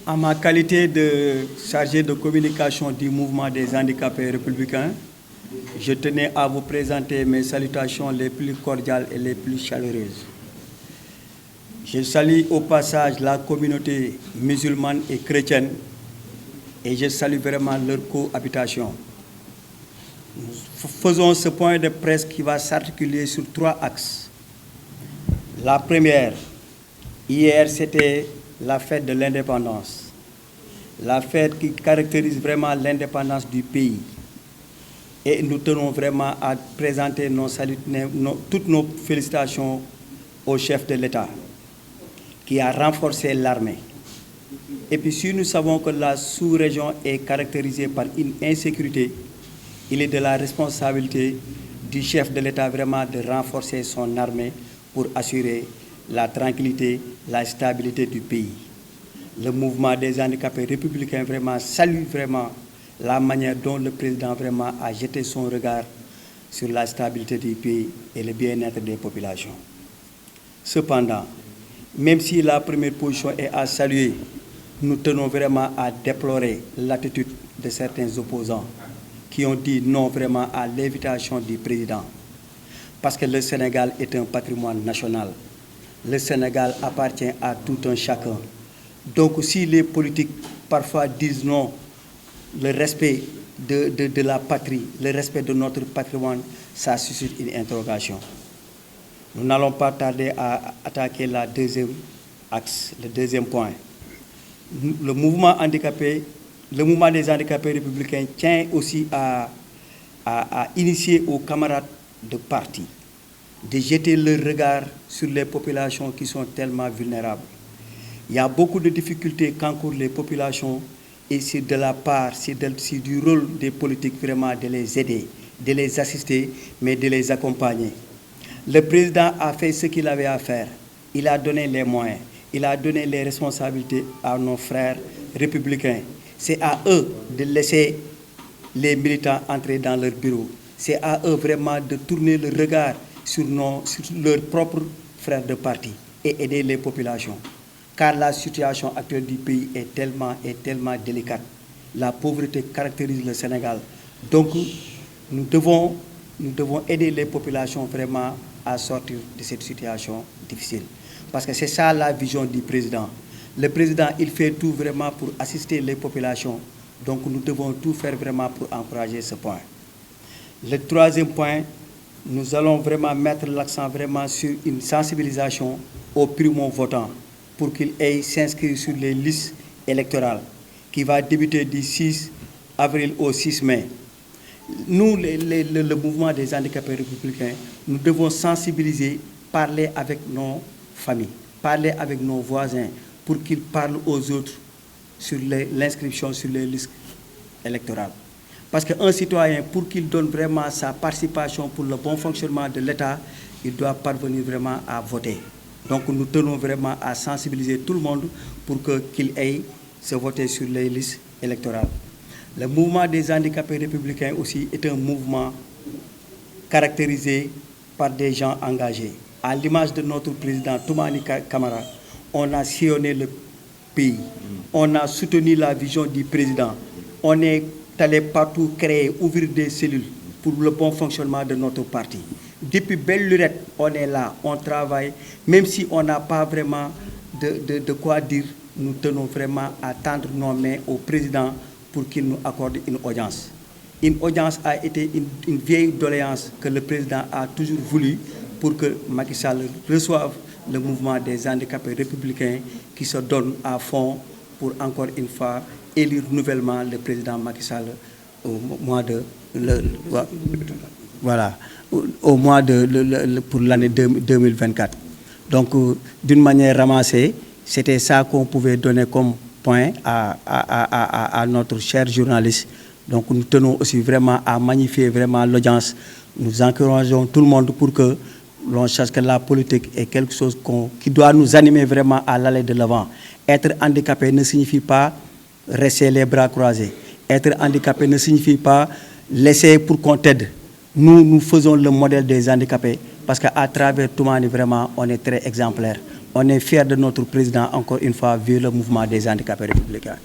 En ma qualité de chargé de communication du mouvement des handicapés républicains, je tenais à vous présenter mes salutations les plus cordiales et les plus chaleureuses. Je salue au passage la communauté musulmane et chrétienne et je salue vraiment leur cohabitation. Nous faisons ce point de presse qui va s'articuler sur 3 axes. La première, hier c'était la fête de l'indépendance. La fête qui caractérise vraiment l'indépendance du pays. Et nous tenons vraiment à présenter toutes nos félicitations au chef de l'État qui a renforcé l'armée. Et puis si nous savons que la sous-région est caractérisée par une insécurité, il est de la responsabilité du chef de l'État vraiment de renforcer son armée pour assurer la tranquillité, la stabilité du pays. Le mouvement des handicapés républicains vraiment salue vraiment la manière dont le président vraiment a jeté son regard sur la stabilité du pays et le bien-être des populations. Cependant, même si la première position est à saluer, nous tenons vraiment à déplorer l'attitude de certains opposants qui ont dit non vraiment à l'invitation du président. Parce que le Sénégal est un patrimoine national. Le Sénégal appartient à tout un chacun. Donc si les politiques parfois disent non, le respect de la patrie, le respect de notre patrimoine, ça suscite une interrogation. Nous n'allons pas tarder à attaquer le deuxième point. Le mouvement des handicapés républicains tient aussi à initier aux camarades de parti de jeter leur regard sur les populations qui sont tellement vulnérables. Il y a beaucoup de difficultés qu'encourent les populations et c'est de la part, c'est du rôle des politiques vraiment de les aider, de les assister, mais de les accompagner. Le président a fait ce qu'il avait à faire. Il a donné les moyens, il a donné les responsabilités à nos frères républicains. C'est à eux de laisser les militants entrer dans leur bureau. C'est à eux vraiment de tourner le regard sur leurs propres frères de parti et aider les populations. Car la situation actuelle du pays est tellement délicate. La pauvreté caractérise le Sénégal. Donc, nous devons aider les populations vraiment à sortir de cette situation difficile. Parce que c'est ça la vision du président. Le président, il fait tout vraiment pour assister les populations. Donc, nous devons tout faire vraiment pour encourager ce point. Le troisième point, nous allons vraiment mettre l'accent vraiment sur une sensibilisation aux primo-votants pour qu'ils aillent s'inscrire sur les listes électorales qui va débuter du 6 avril au 6 mai. Nous, le mouvement des handicapés républicains, nous devons sensibiliser, parler avec nos familles, parler avec nos voisins pour qu'ils parlent aux autres sur l'inscription sur les listes électorales. Parce qu'un citoyen, pour qu'il donne vraiment sa participation pour le bon fonctionnement de l'État, il doit parvenir vraiment à voter. Donc nous tenons vraiment à sensibiliser tout le monde pour qu'il aille se voter sur les listes électorales. Le mouvement des handicapés républicains aussi est un mouvement caractérisé par des gens engagés. À l'image de notre président Toumani Camara, on a sillonné le pays, on a soutenu la vision du président, on est allé partout créer, ouvrir des cellules pour le bon fonctionnement de notre parti. Depuis belle lurette, on est là, on travaille, même si on n'a pas vraiment de quoi dire, nous tenons vraiment à tendre nos mains au président pour qu'il nous accorde une audience. Une audience a été une vieille doléance que le président a toujours voulu pour que Macky Sall reçoive le mouvement des handicapés républicains qui se donne à fond pour encore une fois élire nouvellement le président Macky Sall au mois de pour l'année 2024. Donc, d'une manière ramassée, c'était ça qu'on pouvait donner comme point à notre cher journaliste. Donc, nous tenons aussi vraiment à magnifier vraiment l'audience. Nous encourageons tout le monde pour que l'on sache que la politique est quelque chose qui doit nous animer vraiment à l'aller de l'avant. Être handicapé ne signifie pas rester les bras croisés. Être handicapé ne signifie pas laisser pour qu'on t'aide. Nous faisons le modèle des handicapés parce qu'à travers Toumani, vraiment, on est très exemplaire. On est fiers de notre président, encore une fois, vu le mouvement des handicapés républicains.